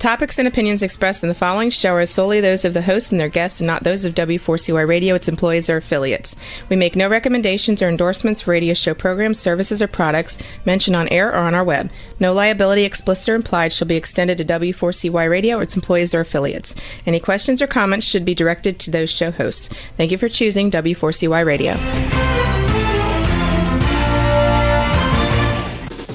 topics and opinions expressed in the following show are solely those of the hosts and their guests and not those of W4CY Radio, its employees, or affiliates. We make no recommendations or endorsements for radio show programs, services, or products mentioned on air or on our web. No liability, explicit or implied, shall be extended to W4CY Radio or its employees or affiliates. Any questions or comments should be directed to those show hosts. Thank you for choosing W4CY Radio.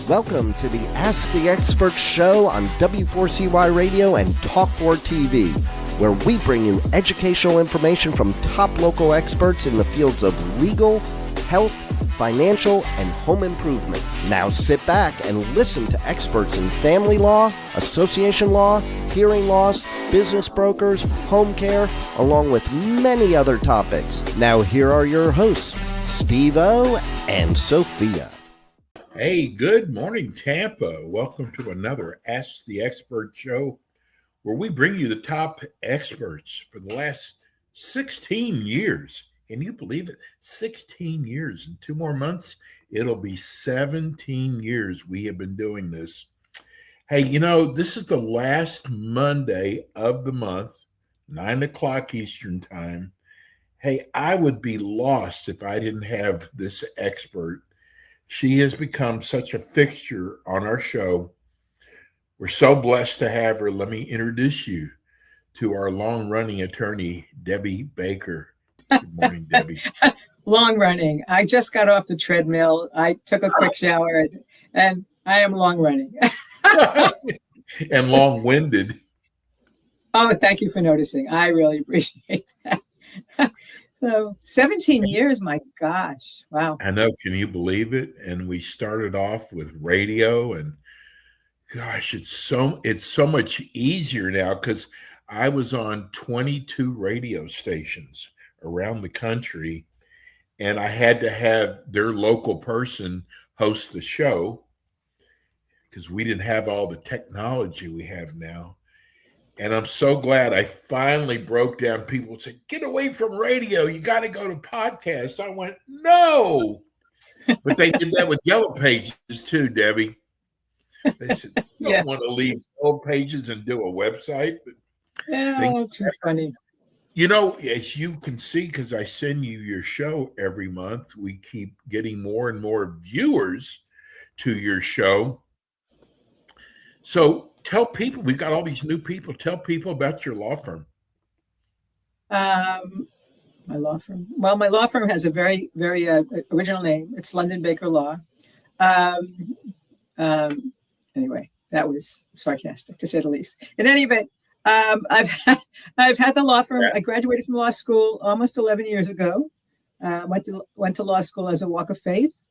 Welcome to the Ask the Expert show on W4CY Radio and Talk4 TV, where we bring you educational information from top local experts in the fields of legal, health, financial, and home improvement. Now sit back and listen to experts in family law, association law, hearing loss, business brokers, home care, along with many other topics. Now here are your hosts, Steve-O and Sophia. Hey, good morning, Tampa. Welcome to another Ask the Expert show where we bring you the top experts for the last 16 years. Can you believe it? 16 years. In 2 more months, it'll be 17 years we have been doing this. Hey, this is the last Monday of the month, 9 o'clock Eastern time. Hey, I would be lost if I didn't have this expert. She has become such a fixture on our show. We're so blessed to have her. Let me introduce you to our long-running attorney, Debbie Baker. Good morning, Debbie. Long-running. I just got off the treadmill. I took a quick shower, and I am long-running. And long-winded. Oh, thank you for noticing. I really appreciate that. So 17 years, my gosh. Wow. I know. Can you believe it? And we started off with radio, and gosh, it's so much easier now because I was on 22 radio stations around the country, and I had to have their local person host the show because we didn't have all the technology we have now. And I'm so glad I finally broke down. People said, get away from radio. You got to go to podcasts. I went, no. But they did that with Yellow Pages too, Debbie. They said, you don't want to leave Yellow Pages and do a website. But yeah, too funny. As you can see, because I send you your show every month, we keep getting more and more viewers to your show. So tell people, we've got all these new people. Tell people about your law firm. My law firm. Well, my law firm has a very, very original name. It's London Baker Law. Anyway, that was sarcastic to say the least. In any event, I've had the law firm. I graduated from law school almost 11 years ago. Went to law school as a walk of faith.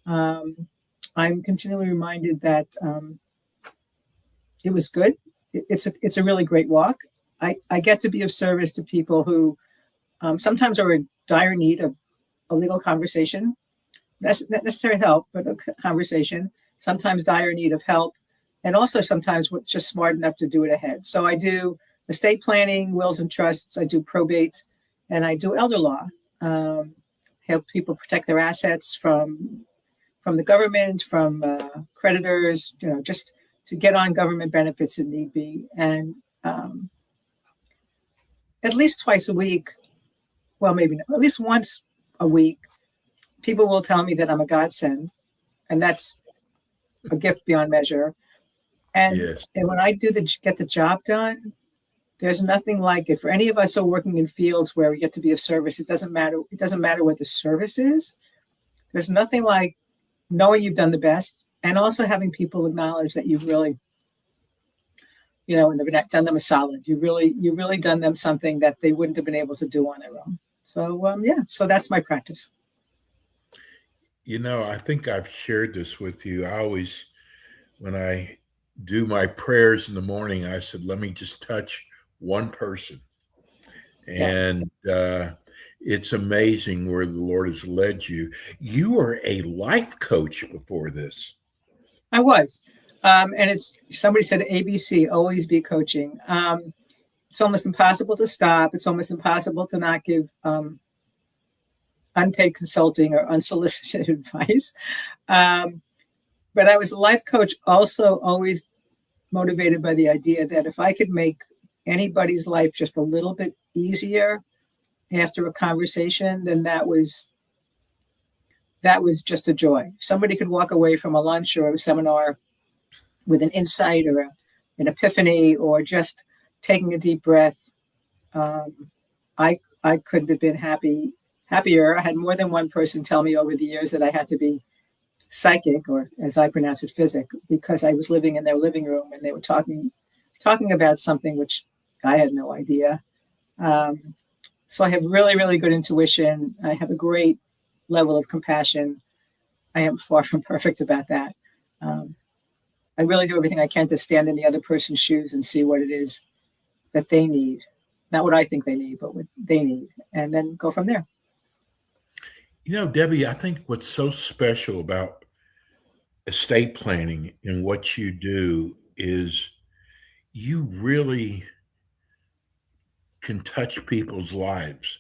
I'm continually reminded that it was good. It's a really great walk. I get to be of service to people who sometimes are in dire need of a legal conversation, not necessary help, but a conversation. Sometimes dire need of help, and also sometimes just smart enough to do it ahead. So I do estate planning, wills and trusts. I do probate, and I do elder law. Help people protect their assets from the government, from creditors. Just to get on government benefits if need be. And at least twice a week, well, maybe not, at least once a week, people will tell me that I'm a godsend, and that's a gift beyond measure. And, yes. And when I get the job done, there's nothing like it. For any of us who are working in fields where we get to be of service, it doesn't matter. It doesn't matter what the service is. There's nothing like knowing you've done the best, and also having people acknowledge that you've really, done them a solid. You've really done them something that they wouldn't have been able to do on their own. So, so that's my practice. I think I've shared this with you. I always, when I do my prayers in the morning, I said, let me just touch one person. And it's amazing where the Lord has led you. You were a life coach before this. I was. And somebody said ABC, always be coaching. It's almost impossible to stop. It's almost impossible to not give unpaid consulting or unsolicited advice. But I was a life coach also always motivated by the idea that if I could make anybody's life just a little bit easier after a conversation, then that was just a joy. Somebody could walk away from a lunch or a seminar with an insight or an epiphany or just taking a deep breath. I couldn't have been happier. I had more than one person tell me over the years that I had to be psychic, or as I pronounce it, physic, because I was living in their living room and they were talking about something which I had no idea. So I have really, really good intuition. I have a great level of compassion. I am far from perfect about that. I really do everything I can to stand in the other person's shoes and see what it is that they need. Not what I think they need, but what they need, and then go from there. Debbie, I think what's so special about estate planning and what you do is you really can touch people's lives,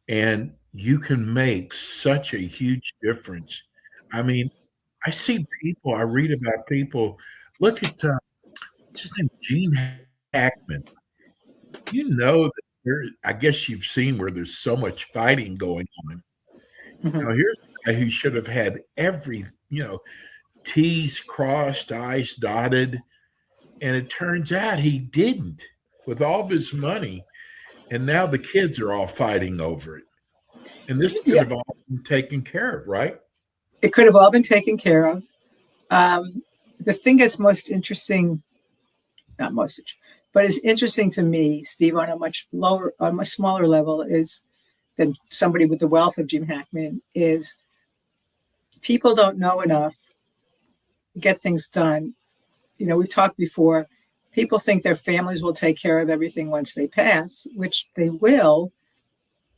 and you can make such a huge difference. I mean, I read about people. Look at what's his name, Gene Hackman. That I guess you've seen where there's so much fighting going on. Mm-hmm. Here's a guy who should have had every, T's crossed, I's dotted. And it turns out he didn't with all of his money. And now the kids are all fighting over it. And this could have all been taken care of, right? It could have all been taken care of. The thing that's most interesting, not most, but is interesting to me, Steve, on a much smaller level, is than somebody with the wealth of Jim Hackman, is people don't know enough to get things done. We've talked before, people think their families will take care of everything once they pass, which they will.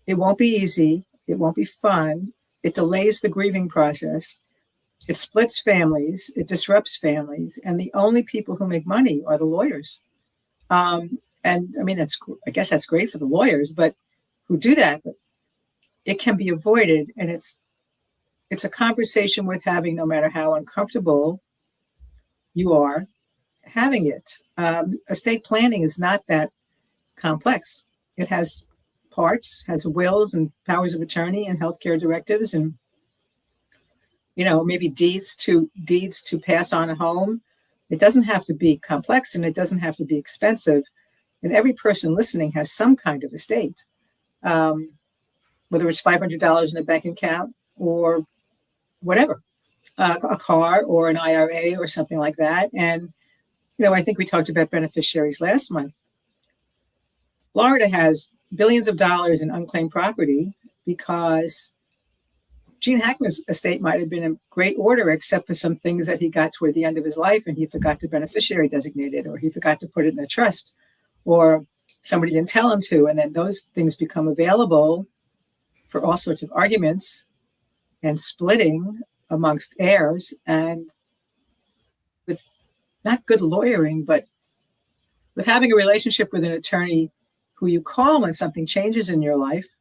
It won't be easy. It won't be fun. It delays the grieving process. It splits families. It disrupts families. And the only people who make money are the lawyers. And I mean, I guess that's great for the lawyers, but who do that. But it can be avoided. And it's a conversation worth having, no matter how uncomfortable you are having it. Estate planning is not that complex. It has parts, has wills and powers of attorney and healthcare directives, and maybe deeds to pass on a home. It doesn't have to be complex, and it doesn't have to be expensive. And every person listening has some kind of estate, whether it's $500 in a bank account or whatever, a car or an IRA or something like that. And I think we talked about beneficiaries last month. Florida has billions of dollars in unclaimed property because Gene Hackman's estate might have been in great order, except for some things that he got toward the end of his life, and he forgot to beneficiary designate it, or he forgot to put it in a trust, or somebody didn't tell him to. And then those things become available for all sorts of arguments and splitting amongst heirs. And with not good lawyering, but with having a relationship with an attorney who you call when something changes in your life,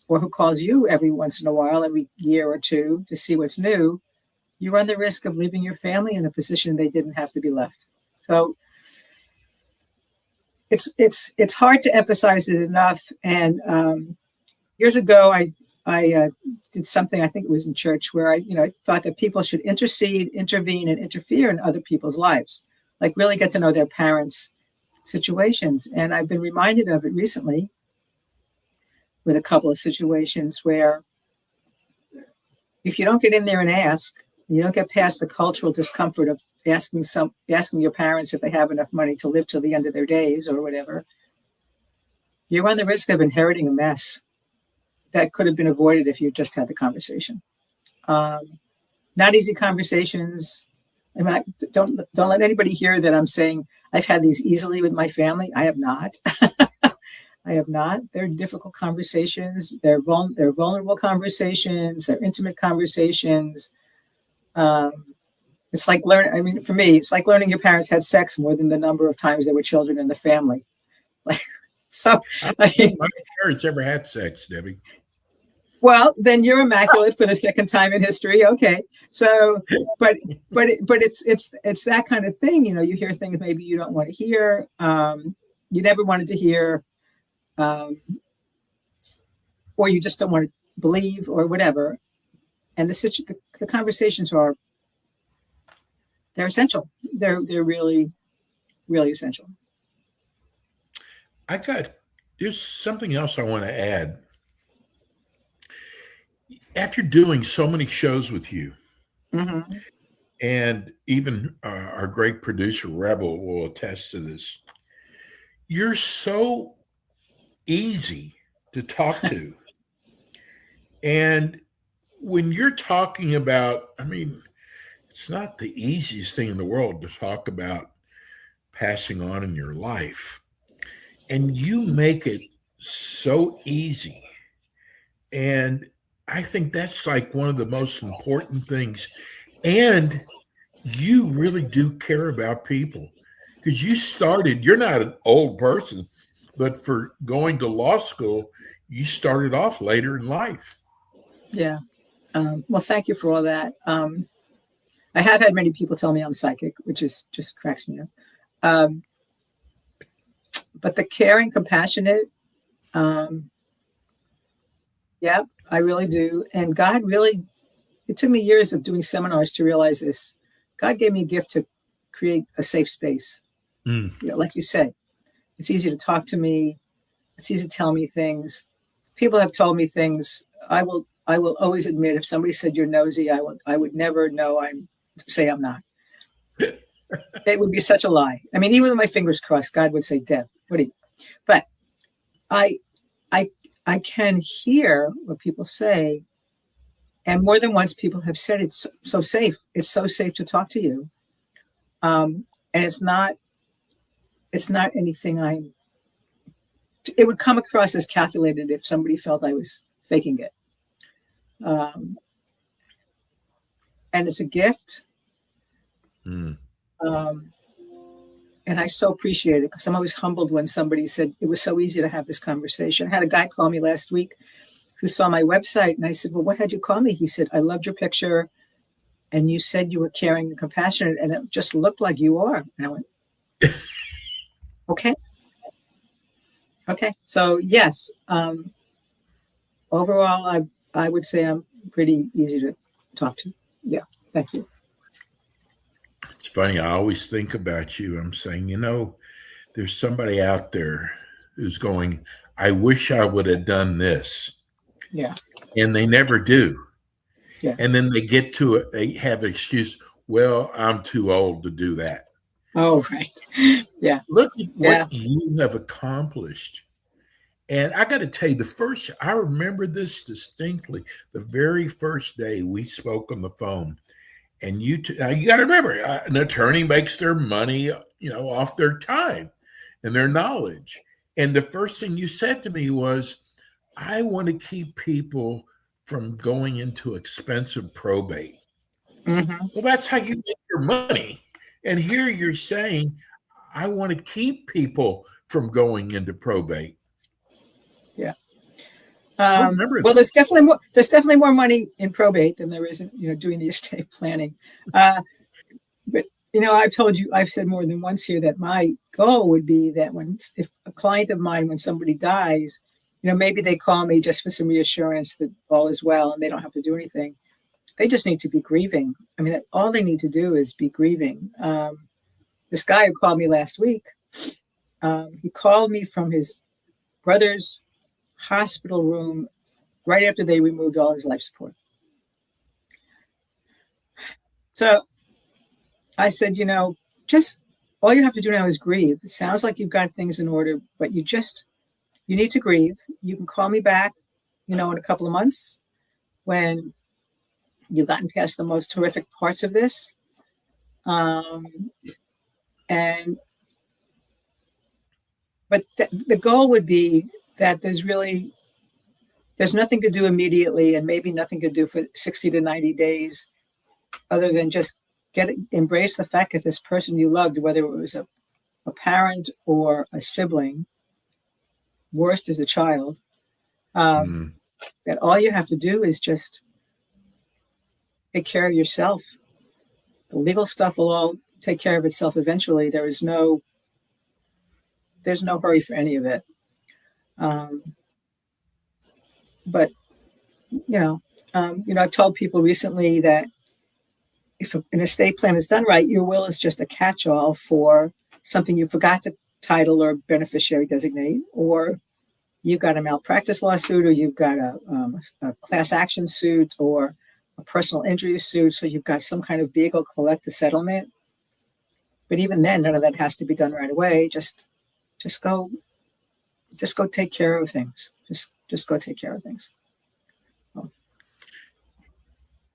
or who calls you every once in a while, every year or two, to see what's new, you run the risk of leaving your family in a position they didn't have to be left. So it's hard to emphasize it enough. And years ago, I did something, I think it was in church, where I thought that people should intercede, intervene, and interfere in other people's lives, like really get to know their parents' situations. And I've been reminded of it recently with a couple of situations where if you don't get in there and ask, you don't get past the cultural discomfort of asking your parents if they have enough money to live till the end of their days or whatever, you run the risk of inheriting a mess that could have been avoided if you just had the conversation. Not easy conversations. I mean, don't let anybody hear that I'm saying I've had these easily with my family. I have not. I have not. They're difficult conversations. They're vulnerable conversations. They're intimate conversations. It's like for me, it's like learning your parents had sex more than the number of times there were children in the family. Like, so I don't think my parents ever had sex, Debbie. Well, then you're immaculate for the second time in history. Okay. So, it's that kind of thing. You know, you hear things maybe you don't want to hear. You never wanted to hear, or you just don't want to believe, or whatever. And the conversations they're essential. They're really, really essential. There's something else I want to add. After doing so many shows with you, Mm-hmm. and even our great producer Rebel will attest to this, you're so easy to talk to. And when you're talking about, I mean, it's not the easiest thing in the world to talk about passing on in your life. And you make it so easy. And I think that's like one of the most important things. And you really do care about people, because you're not an old person, but for going to law school, you started off later in life. Yeah. Well, thank you for all that. I have had many people tell me I'm psychic, which is just cracks me up. But the caring, compassionate, yeah, I really do. And God really, it took me years of doing seminars to realize this. God gave me a gift to create a safe space. Mm. You know, like you said, it's easy to talk to me. It's easy to tell me things. People have told me things. I will always admit, if somebody said you're nosy, I would never know say I'm not. It would be such a lie. I mean, even with my fingers crossed, God would say, Deb, what are you? But I can hear what people say. And more than once, people have said it's so safe. It's so safe to talk to you. And it's not anything it would come across as calculated if somebody felt I was faking it. And it's a gift. Mm. And I so appreciate it, because I'm always humbled when somebody said it was so easy to have this conversation. I had a guy call me last week who saw my website, and I said, well, what had you call me? He said, I loved your picture, and you said you were caring and compassionate, and it just looked like you are. And I went, okay. So yes, overall, I would say I'm pretty easy to talk to. Yeah. Thank you. It's funny. I always think about you. I'm saying, there's somebody out there who's going, I wish I would have done this. Yeah. And they never do. Yeah. And then they get to it. They have an excuse. Well, I'm too old to do that. Oh, right. Yeah. Look at what you have accomplished. And I got to tell you, I remember this distinctly, the very first day we spoke on the phone. And you got to remember, an attorney makes their money, off their time and their knowledge. And the first thing you said to me was, I want to keep people from going into expensive probate. Mm-hmm. Well, that's how you make your money. And here you're saying, I want to keep people from going into probate. Yeah. Well, there's definitely more money in probate than there is in, doing the estate planning. But, I've said more than once here that my goal would be that if a client of mine, when somebody dies, maybe they call me just for some reassurance that all is well and they don't have to do anything. They just need to be grieving. I mean, all they need to do is be grieving. This guy who called me last week, he called me from his brother's hospital room right after they removed all his life support. So I said, just all you have to do now is grieve. It sounds like you've got things in order, but you need to grieve. You can call me back, in a couple of months when you've gotten past the most horrific parts of this. But the goal would be that there's nothing to do immediately, and maybe nothing to do for 60 to 90 days other than just embrace the fact that this person you loved, whether it was a parent or a sibling, worst as a child, that all you have to do is just take care of yourself. The legal stuff will all take care of itself eventually. There's no hurry for any of it. But I've told people recently that if an estate plan is done right, your will is just a catch-all for something you forgot to title or beneficiary designate, or you've got a malpractice lawsuit, or you've got a class action suit, or a personal injury suit. So you've got some kind of vehicle to collect a settlement. But even then, none of that has to be done right away. Just go take care of things. Just go take care of things.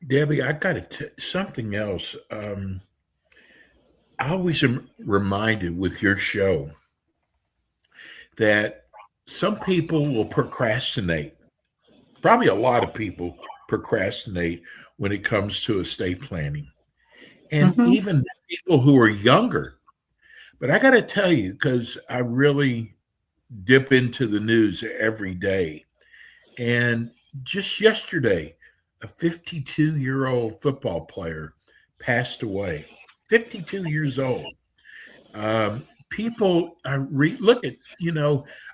Debbie, I got something else. I always am reminded with your show that some people will procrastinate. Probably a lot of people procrastinate when it comes to estate planning. And even people who are younger. But I got to tell you, because I really dip into the news every day. And just yesterday, a 52-year-old football player passed away. 52 years old. People look at,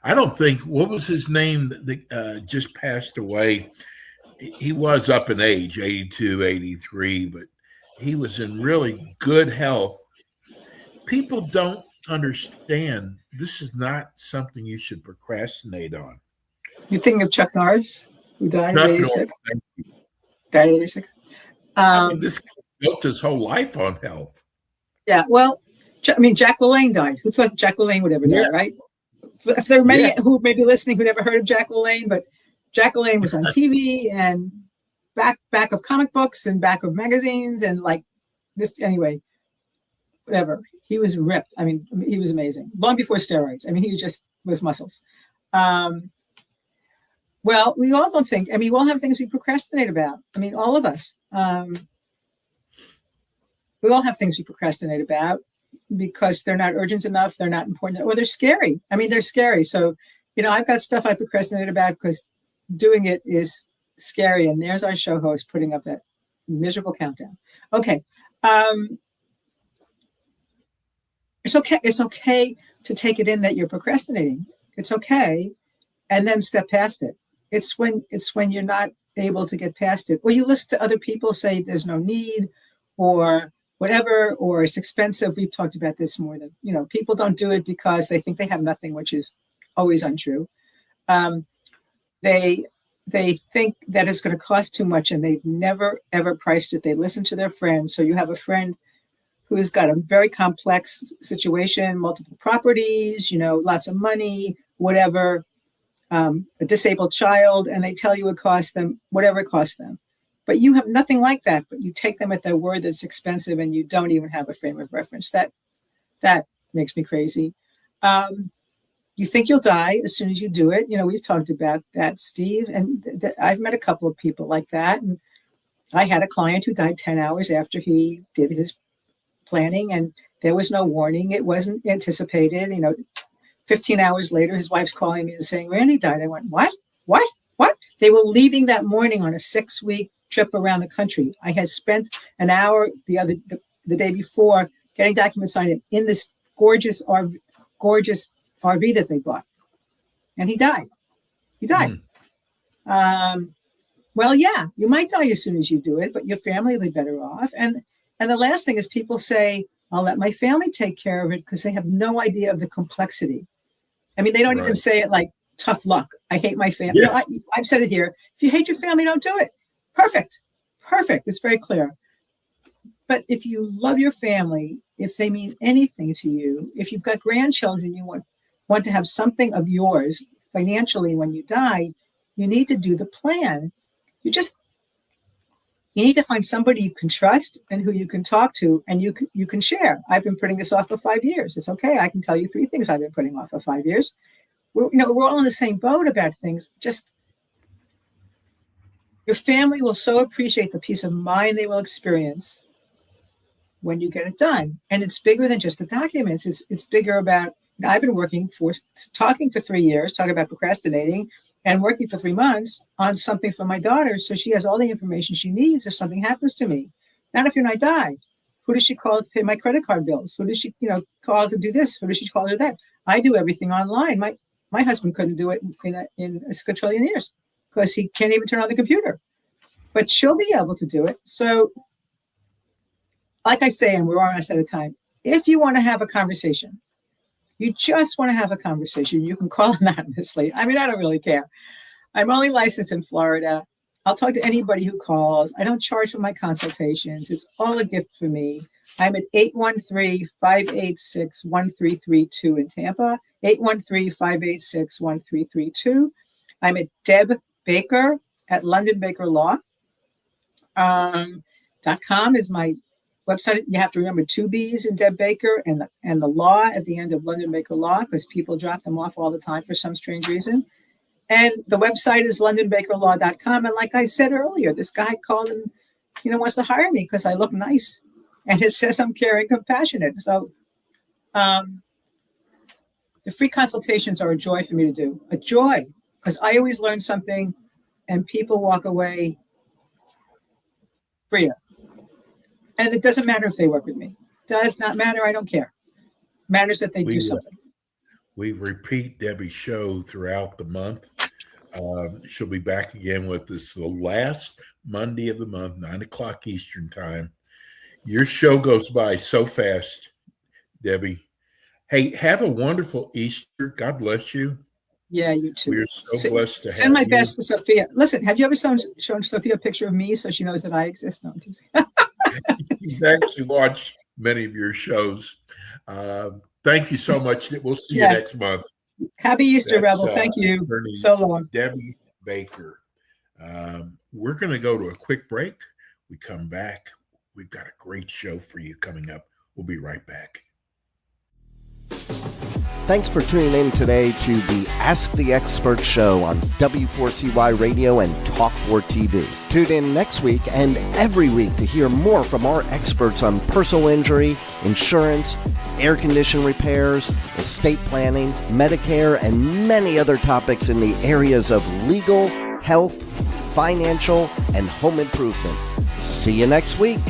I don't think, what was his name that just passed away? He was up in age, 82, 83, but he was in really good health. People don't understand this is not something you should procrastinate on. You thinking of Chuck Norris, who died at 86? Died at 86. This guy built his whole life on health. Yeah, well, Jack LaLanne died. Who thought Jack LaLanne would ever die, right? If there were many who may be listening who never heard of Jack LaLanne, but Jack LaLanne was on TV and back of comic books and back of magazines and like this. Anyway, whatever. He was ripped. I mean, he was amazing. Long before steroids. I mean, he was just with muscles. Well, we all don't think. I mean, we all have things we procrastinate about. I mean, all of us. We all have things we procrastinate about because they're not urgent enough, they're not important, or they're scary. I mean, they're scary. So, I've got stuff I procrastinate about because doing it is scary. And there's our show host putting up that miserable countdown. Okay. It's okay. It's okay to take it in that you're procrastinating. It's okay. And then step past it. It's when you're not able to get past it, or you listen to other people say there's no need or whatever, or it's expensive. We've talked about this more than, people don't do it because they think they have nothing, which is always untrue. They think that it's going to cost too much and they've never, ever priced it. They listen to their friends. So you have a friend who's got a very complex situation, multiple properties, lots of money, whatever, a disabled child, and they tell you it costs them whatever it costs them. But you have nothing like that, but you take them at their word that it's expensive and you don't even have a frame of reference. That makes me crazy. You think you'll die as soon as you do it. We've talked about that, Steve, and I've met a couple of people like that. And I had a client who died 10 hours after he did his planning, and there was no warning. It wasn't anticipated. 15 hours later, his wife's calling me and saying, Randy died. I went, what? They were leaving that morning on a 6-week trip around the country. I had spent an hour the day before getting documents signed in this gorgeous RV that they bought. And he died. Well, yeah, you might die as soon as you do it, but your family will be better off. And the last thing is people say, I'll let my family take care of it because they have no idea of the complexity. I mean, they don't even say it like tough luck. I hate my family. Yeah. I've said it here. If you hate your family, don't do it. Perfect. It's very clear. But if you love your family, if they mean anything to you, if you've got grandchildren, you want to have something of yours financially when you die, you need to do the plan. You need to find somebody you can trust and who you can talk to and you can share. I've been putting this off for 5 years. It's okay. I can tell you 3 things I've been putting off for 5 years. We're all in the same boat about things. Just your family will so appreciate the peace of mind they will experience when you get it done. And it's bigger than just the documents. It's bigger about, I've been talking for 3 years, talking about procrastinating. and working for 3 months on something for my daughter. So she has all the information she needs if something happens to me. Not if I die. Who does she call to pay my credit card bills? Who does she, call to do this? Who does she call to do that? I do everything online. My husband couldn't do it in a quadrillion years because he can't even turn on the computer. But she'll be able to do it. So, like I say, and we're almost out of time, if you want to have a conversation, you just want to have a conversation, you can call anonymously. I don't really care. I'm only licensed in Florida. I'll talk to anybody who calls. I don't charge for my consultations. It's all a gift for me. I'm at 813-586-1332 in Tampa, 813-586-1332. I'm at Deb Baker at LondonBakerLaw.com is my website. You have to remember 2 B's in Deb Baker and the law at the end of London Baker Law, because people drop them off all the time for some strange reason. And the website is LondonBakerLaw.com. And like I said earlier, this guy called and wants to hire me because I look nice, and it says I'm caring, compassionate. So the free consultations are a joy for me to do, a joy, because I always learn something, and people walk away freer. And it doesn't matter if they work with me. Does not matter. I don't care. Matters that they do something. We repeat Debbie's show throughout the month. She'll be back again with us the last Monday of the month, 9:00 Eastern time. Your show goes by so fast, Debbie. Hey, have a wonderful Easter. God bless you. Yeah, you too. We're so blessed to have you. Send my best to Sophia. Listen, have you ever shown Sophia a picture of me so she knows that I exist? No, I'm teasing. You've actually watched many of your shows. Thank you so much. We'll see you next month. Happy Easter, Rebel. Thank you so long. Debbie Baker. We're going to go to a quick break. We come back. We've got a great show for you coming up. We'll be right back. Thanks for tuning in today to the Ask the Expert show on W4CY Radio and Talk4 TV. Tune in next week and every week to hear more from our experts on personal injury, insurance, air condition repairs, estate planning, Medicare, and many other topics in the areas of legal, health, financial, and home improvement. See you next week.